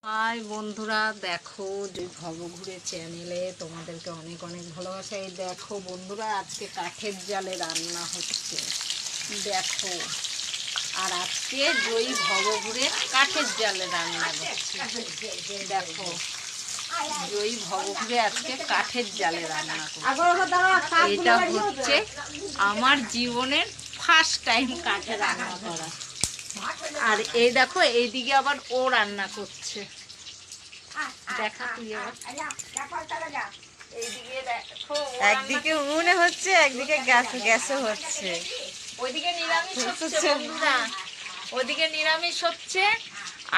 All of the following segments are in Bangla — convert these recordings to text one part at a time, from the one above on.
হাই বন্ধুরা, দেখো জয় ভবঘুরে চ্যানেলে তোমাদেরকে অনেক অনেক ভালোবাসা। এই দেখো বন্ধুরা, আজকে কাঠের জালে রান্না হচ্ছে, দেখো। আর আজকে জয় ভবঘুরে কাঠের জালে রান্না হচ্ছে, দেখো। জয় ভবঘুরে আজকে কাঠের জালে রান্না করছে। এটা হচ্ছে আমার জীবনের ফার্স্ট টাইম কাঠে রান্না করা। আর এই দেখো, এইদিকে আবার ও রান্না করছে, দেখা তুই একদিকে উনুনে হচ্ছে, একদিকে গ্যাসে হচ্ছে। ওইদিকে নিরামিষ হচ্ছে বন্ধুরা, ওইদিকে নিরামিষ হচ্ছে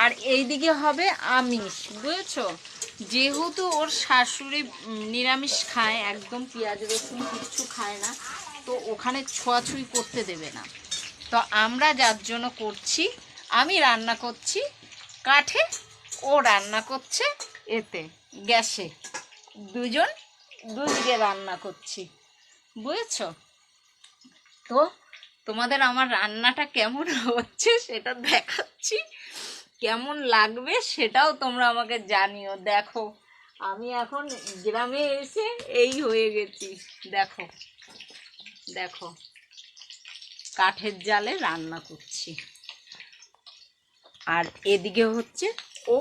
আর এইদিকে হবে আমিষ, বুঝেছো? যেহেতু ওর শাশুড়ি নিরামিষ খায়, একদম পেঁয়াজ রসুন কিচ্ছু খায় না, তো ওখানে ছোঁয়াছুঁই করতে দেবে না। তো আমরা যার জন্য করছি, আমি রান্না করছি কাঠে, ও রান্না করছে এতে গ্যাসে। দুদিকে রান্না করছি, বুঝেছো? তো তোমাদের আমার রান্নাটা কেমন হচ্ছে সেটা দেখাচ্ছি, কেমন লাগবে সেটাও তোমরা আমাকে জানিও। দেখো, আমি এখন গ্রামে এসে এই হয়ে গেছি, দেখো দেখো কাঠের জালে রান্না করছি। আর এদিকে হচ্ছে ও